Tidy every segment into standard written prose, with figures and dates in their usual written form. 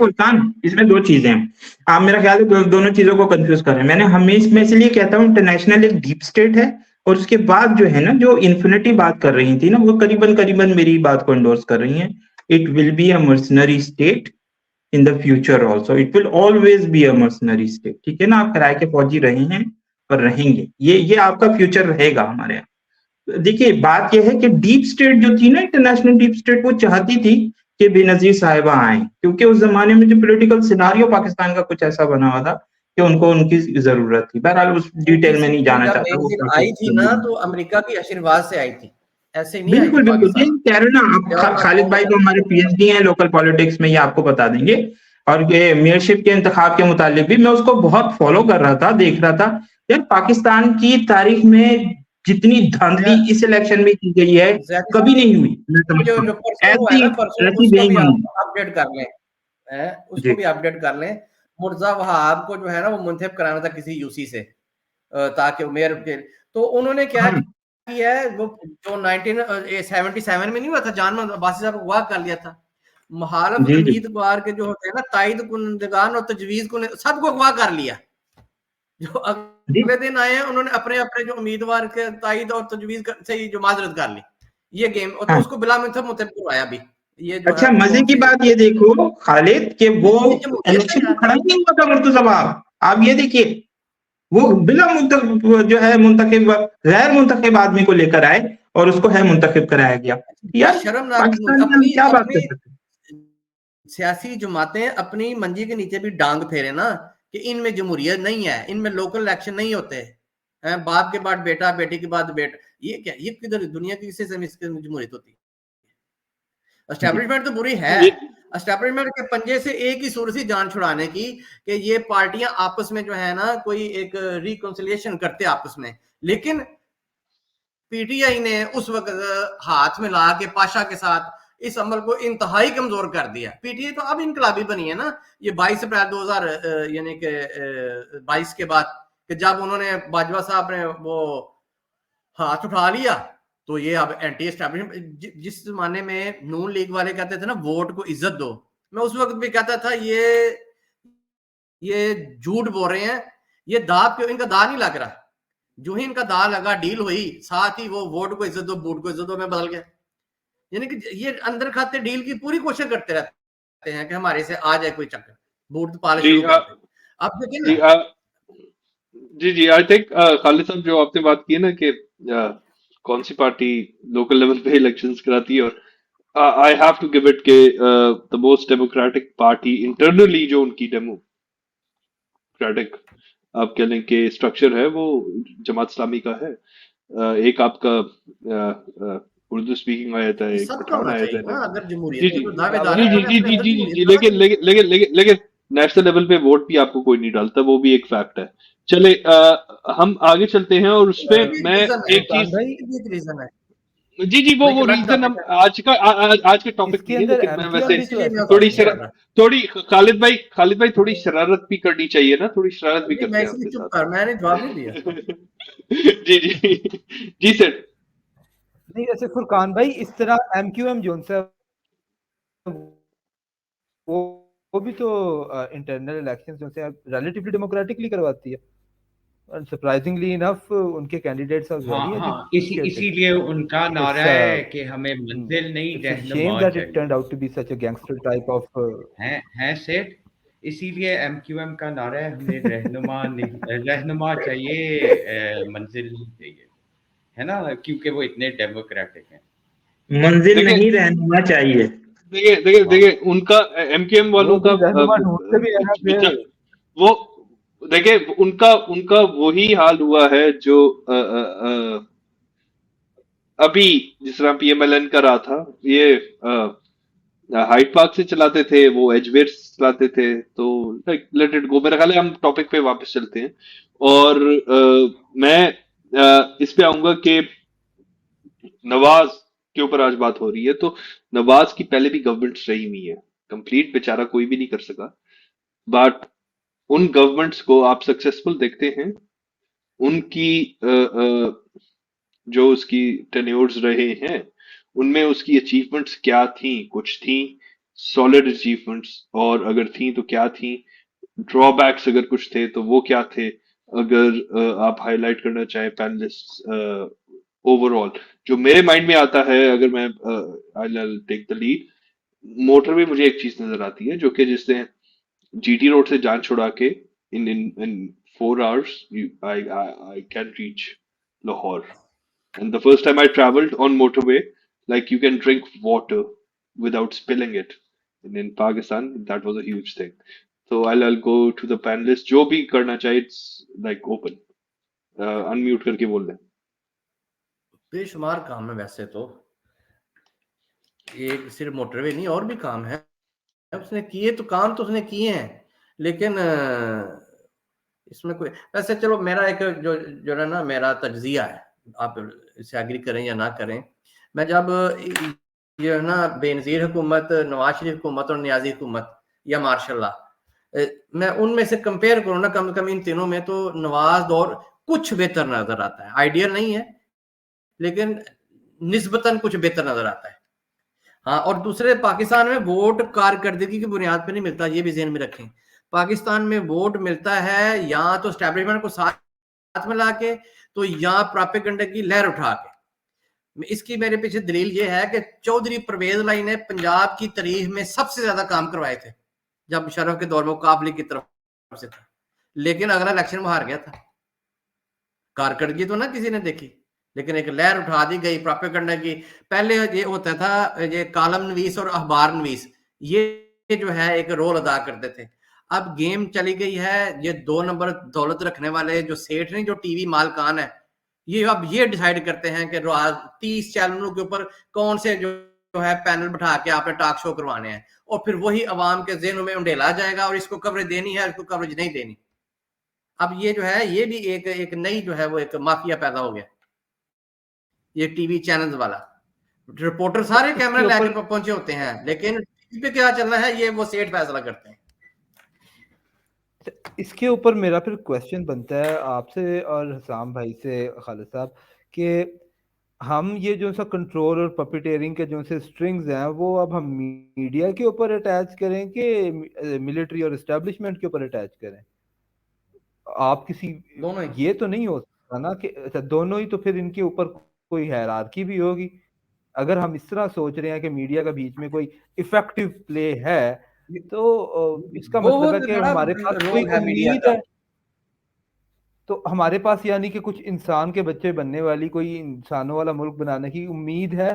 मुल्तान, इसमें 2 चीज़ें हैं। आप मेरा ख्याल है दोनों चीज़ों को कन्फ्यूज़ कर रहे हैं। मैंने हमेश मैं इसलिए कहता हूँ इंटरनेशनल एक डीप स्टेट है और उसके बाद जो है ना जो इन्फिनिटी बात कर रही थी ना वो करीबन-करीबन मेरी बात को एंडोर्स कर रही हैं। It will be a mercenary state in the future also. It will always be a mercenary state. ठीक है ना? आप किराए के फौजी रहे हैं और रहेंगे। ये आपका फ्यूचर रहेगा हमारे यहाँ। देखिए बात ये है कि डीप स्टेट जो थी ना इंटरनेशनल डीप स्टेट वो चाहती थी कि बेनजीर साहिबा आए क्योंकि उस जमाने में जो पॉलिटिकल सिनारियो पाकिस्तान का कुछ ऐसा बना हुआ था कि उनको उनकी जरूरत थी। बहरहाल उस डिटेल में नहीं DCP जाना जब चाहता एक वो दिन काफी आई थी ना तो अमेरिका की आशीर्वाद से आई थी, ऐसे ही नहीं आई थी बिल्कुल बिल्कुल ये पाकिस्तान। कह रहे ना आप खालिद भाई तो हमारे पीएचडी हैं लोकल पॉलिटिक्स में ये आपको बता देंगे और ये मेयरशिप के इंतखाब के मुतालिक भी मैं उसको बहुत फॉलो कर रहा था देख रहा था यार पाकिस्तान की तारीख में जितनी धांधली इस इलेक्शन में की गई है कभी नहीं हुई मैं समझता जो हूँ परसों हुआ है ऐसी ना परसों ऐसी उसको भी बेईमानी आप अपडेट कर लें, उसको जी भी अपडेट कर लें। मुर्जा वहाब को जो है ना वो मुंतखब कराना था किसी यूसी से, ताकि मेयर के, तो उन्होंने क्या हाँ किया है वो जो 1977 में नहीं हुआ था जान अब्बासी साहब को अगवा कर लिया था, मुखालिफ जी जी उम्मीदवार के जो होते हैं ना ताइद कुंदगान और तजवीज को सबको अगवा कर लिया। जो जी अगले दिन आए हैं उन्होंने अपने अपने जो उम्मीदवार के ताइद और तजवीज से ही जो माजरत कर ली ये गेम, और तो हाँ उसको बिला मुतहम करवाया भी। ये जो है अच्छा मजे कौन की सी बात ये देखो खालिद कि वो ये जमहूरियत है इलेक्शन में यार। खड़ा ही नहीं हुआ था मुर्तजा साहब आप ये देखिए वो बिला मुंतखब जो है मुंतखब गैर मुंतखब आदमी को लेकर आए और उसको है मुंतखब कराया गया ये यार शर्मनाक पाकिस्तान में हम अपनी क्या बात कर अपनी सकते हैं सियासी जमातें अपनी मंजी के नीचे भी डांग फेरे ना कि इनमें जमहूरियत नहीं है, इनमें लोकल इलेक्शन नहीं होते हैं, बाप के बाद बेटा बेटी के बाद बेटा, ये क्या, ये किधर दुनिया की किसी जमहूरियत होती है? जी एस्टेब्लिशमेंट तो बुरी है, ये एस्टेब्लिशमेंट के पंजे से एक ही सूरत सी जान छुड़ाने की कि ये पार्टियां आपस में जो है ना कोई एक रिकॉन्सिलिएशन करते आपस में, लेकिन पीटीआई ने उस वक्त हाथ मिला के पाशा के साथ इस अमल को इंतहाई कमजोर कर दिया। पीटीआई तो अब इनकलाबी बनी है ना, ये 22 अप्रैल 2000 यानी कि 22 के बाद कि जब उन्होंने बाजवा साहब ने वो हाथ उठा लिया तो ये अब एंटी एस्टैब्लिशमेंट, जिस जमाने में नून लीग वाले कहते थे ना वोट को इज्जत दो, मैं उस वक्त भी कहता था ये झूठ बोल रहे हैं, ये दाव क्यों, इनका दाव नहीं लग रहा। जो ही इनका दाव लगा डील हुई साथ ही वो वोट को इज्जत दो बूट को इज्जत दो में बदल गया। यानी कि ये अंदर खाते डील की पूरी कोशिश करते रहते हैं कि हमारे से आ जाए कोई चक्कर, बूट पाले जी शुरू कर दे। अब देखिए जी ना, जी आई थिंक खालिद साहब जो आपने बात की है ना कि कौन सी पार्टी लोकल लेवल पे इलेक्शंस कराती है, और I have to give it के the most democratic party internally जो उनकी डेमोक्रेटिक आप कह लें कि स्ट्रक्चर है वो जमात इस्लामी का है। एक आपका उर्दू स्पीकिंग आया था, एक सबका पठान होना आया चाहिए था। ना, अगर जी जमहूरियत जी के कोई दावेदार जी है जी उन्हें जी अपने जी अंदर जी जी जमहूरियत होना लेकिन चाहिए। लेकिन लेकिन लेकिन लेकिन नेशनल लेवल पे वोट भी आपको कोई नहीं डालता, वो भी एक फैक्ट है। चले हम आगे चलते हैं और ये उसमें भी एक मैं रीजन है, एक चीज, भाई ये भी एक रीजन है, जी जी वो एक वो अलग रीजन हम टॉपिक है, आज के टॉपिक इसके नहीं है, अंदर लेकिन मैं एमक्यूएम वैसे भी तो इसीलिए मैं ऐसी उसको थोड़ी नहीं पार्टी शरा, है। कर रहा। थोड़ी खालिद भाई थोड़ी शरारत भी करनी चाहिए ना, थोड़ी शरारत भी नहीं मैं करते हैं इसलिए आपके चुप साथ। कर, मैंने जवाब नहीं दिया। जी जी जी सर। नहीं जैसे फुरकान भाई इस तरह एमक्यूएम जो है वो वो भी तो इंटरनल इलेक्शन जो है रिलेटिवली डेमोक्रेटिकली करवाती है, और सरप्राइजिंगली इनफ उनके कैंडिडेट्स आर हाँ वेरी हाँ इसीलिए उनका नारा है कि हमें मंजिल नहीं इट्स अ शेम रहनुमा दैट इट चाहिए। Turned out to be such a gangster type of है सेठ, इसीलिए एमक्यूएम का नारा है हमें रहनुमा नहीं रहनुमा चाहिए, मंजिल नहीं चाहिए, है ना, क्योंकि वो इतने डेमोक्रेटिक हैं। मंजिल देखिए नहीं रहनुमा चाहिए देखिए देखिए वाह, देखिए उनका एमकेएम वो वालों का भी रहनुमा ढूंढते भी है ना फिर। विचार वो, देखिए उनका उनका वही हाल हुआ है जो अभी जिस तरह पीएमएलएन का रहा था, ये हाइड पार्क से चलाते थे, वो एजवेर से चलाते थे, तो लेट इट गो। मेरा ख्याल है हम टॉपिक पे वापस चलते हैं और मैं इस पे आऊंगा कि नवाज के ऊपर आज बात हो रही है, तो नवाज की पहले भी गवर्नमेंट्स रही हुई है, कंप्लीट बेचारा कोई भी नहीं कर सका, बट उन गवर्नमेंट्स को आप सक्सेसफुल देखते हैं, उनकी जो उसकी टेन्योर्स रहे हैं उनमें उसकी अचीवमेंट्स क्या थी, कुछ थी, सॉलिड अचीवमेंट्स, और अगर थी तो क्या थी, ड्रॉबैक्स अगर कुछ थे तो वो क्या थे, अगर आप हाईलाइट करना चाहें पैनलिस्ट ओवरऑल। जो मेरे माइंड में आता है, अगर मैं I take the lead, motorway मुझे एक चीज नजर आती है, जो कि जिसने जीटी रोड से जान छुड़ा के इन 4 hours I can reach Lahore. And the first time I traveled on motorway, like you can drink water without spilling it. And in Pakistan, that was a huge thing. So I'll go to the panelists. जो भी करना चाहे, it's like open. Unmute करके बोल दें. बेशुमार काम है वैसे तो, एक सिर्फ मोटरवे नहीं और भी काम है उसने किए, तो काम तो उसने किए हैं, लेकिन इसमें कोई वैसे, चलो मेरा एक जो है ना मेरा तज्जिया है, आप इसे एग्री करें या ना करें, मैं जब ये है ना बेनजीर हुकूमत, नवाज शरीफ हुकूमत और नियाजी हुकूमत या मार्शल, मैं उनमें से कंपेयर करूँ ना, कम से कम इन तीनों में तो नवाज दौर कुछ बेहतर नजर आता है। आइडियल नहीं है लेकिन निस्बतन कुछ बेहतर नजर आता है। हाँ, और दूसरे, पाकिस्तान में वोट कारकर्दगी की बुनियाद पर नहीं मिलता, ये भी ज़हन में रखें। पाकिस्तान में वोट मिलता है या तो स्टैब्लिशमेंट को साथ में ला के, तो या प्रोपेगेंडा की लहर उठा के। इसकी मेरे पीछे दलील ये है कि चौधरी परवेज लाई ने पंजाब की तारीख में सबसे ज्यादा काम करवाए थे जब मुशर्रफ के दौर में काबली की तरफ से था, लेकिन अगला इलेक्शन में हार गया था। कारकर्दगी तो ना किसी ने देखी, लेकिन एक लहर उठा दी गई प्रोपेगेंडा की। पहले ये होता था, ये कालम नवीस और अखबार नवीस ये जो है एक रोल अदा करते थे। अब गेम चली गई है, ये 2 नंबर दौलत रखने वाले जो सेठ नहीं, जो टीवी मालकान है, ये अब ये डिसाइड करते हैं कि 30 चैनलों के ऊपर कौन से जो है पैनल बिठा के आपने टॉक शो करवाने हैं, और फिर वही अवाम के ज़हनों में उंडेला जाएगा और इसको कवरेज देनी है, इसको कवरेज नहीं देनी। अब ये जो है, ये भी एक नई जो है वो एक माफिया पैदा हो गया, ये टीवी चैनल्स वाला। रिपोर्टर सारे कैमरा लेकर पहुंचे होते हैं, लेकिन टीवी पे क्या चलना है ये वो सेठ फैसला करते हैं। इसके ऊपर मेरा फिर क्वेश्चन बनता है आपसे और हसाम भाई से, खालिद साहब, कि हम ये जो सा कंट्रोल और पपिटेरिंग के जो से स्ट्रिंग्स हैं, वो अब हम मीडिया के ऊपर अटैच करें कि मिलिट्री और एस्टेब्लिशमेंट के ऊपर अटैच करें? आप किसी दोनों ही, ये तो नहीं हो सकता ना कि अच्छा दोनों ही, तो फिर इनके ऊपर कोई हायरार्की भी होगी। अगर हम इस तरह सोच रहे हैं कि मीडिया का बीच में कोई इफेक्टिव प्ले है, तो इसका मतलब है कि हमारे पास कोई उम्मीद है, तो हमारे पास यानी कि कुछ इंसान के बच्चे बनने वाली, कोई इंसानों वाला मुल्क बनाने की उम्मीद है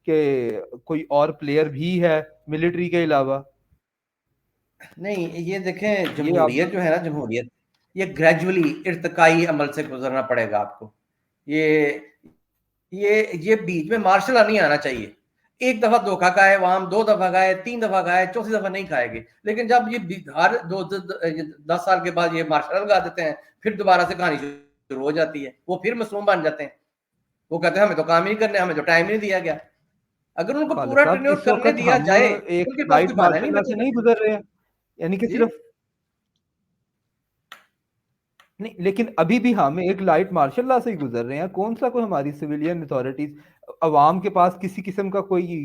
कि कोई और प्लेयर भी है मिलिट्री के अलावा? नहीं, ये देखें, जमहूरियत जो है ना, जमहूरियत ये ग्रेजुअली इर्तिकाई अमल से गुजरना पड़ेगा आपको। ये बीच में मार्शल नहीं आना चाहिए। एक दफा धोखा खाए अवाम, 2 दफा खाए, 3 दफा खाए, चौथी दफा नहीं खाएंगे। लेकिन जब ये हर 10 साल के बाद ये मार्शल लगा देते हैं, फिर दोबारा से कहानी शुरू हो जाती है। वो फिर मासूम बन जाते हैं, वो कहते हैं हमें तो काम ही नहीं करने, हमें तो टाइम नहीं दिया गया। अगर उनको पूरा टेन्योर करने दिया जाए, एक लाइट मार्शल से नहीं गुजर रहे हैं, यानी कि सिर्फ नहीं, लेकिन अभी भी हम एक लाइट मार्शल लॉ से ही गुजर रहे हैं। कौन सा कोई हमारी सिविलियन अथॉरिटीज, अवाम के पास किसी किस्म का कोई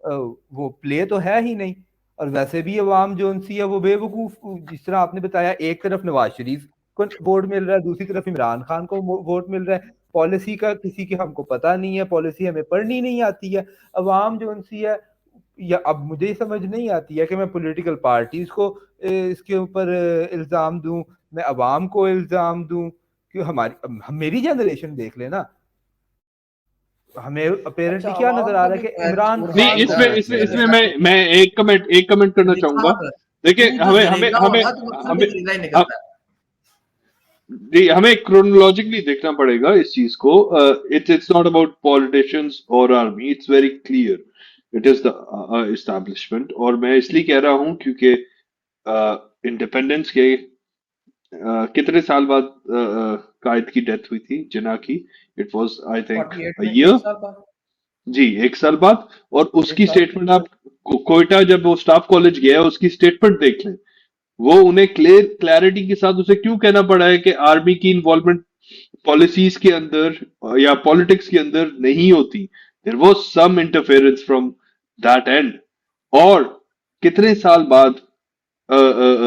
वो प्ले तो है ही नहीं। और वैसे भी अवाम जो सी है वो बेवकूफ, जिस तरह आपने बताया, एक तरफ नवाज शरीफ को वोट मिल रहा है, दूसरी तरफ इमरान खान को वोट मिल रहा है। पॉलिसी का किसी के हमको पता नहीं है, पॉलिसी हमें पढ़नी नहीं आती है। अवाम जो सी है, या अब मुझे समझ नहीं आती है कि मैं पॉलिटिकल पार्टीज को इसके ऊपर इल्जाम दूं, मैं अवाम को इल्जाम दूं, कि मेरी जनरेशन देख लेना, हमें अपेरेंटली क्या नजर आ रहा है कि इमरान खान। नहीं, इसमें मैं एक कमेंट करना चाहूंगा। देखिए, हमें क्रोनोलॉजिकली देखना पड़ेगा इस चीज को। इट्स नॉट अबाउट पॉलिटिशियंस और army, it's very clear, it is the establishment. और मैं इसलिए कह रहा हूं क्योंकि इंडिपेंडेंस के कितने साल बाद कायद की डेथ हुई थी, जिन्ना की? It was I think a year, जी 1 साल बाद। और उसकी स्टेटमेंट आप कोयटा जब वो स्टाफ कॉलेज गया, उसकी स्टेटमेंट देख लें। वो उन्हें क्लैरिटी के साथ उसे क्यों कहना पड़ा है कि आर्मी की इन्वॉल्वमेंट पॉलिसीज के अंदर या पॉलिटिक्स के अंदर नहीं होती। There was some interference from that end. और कितने साल बाद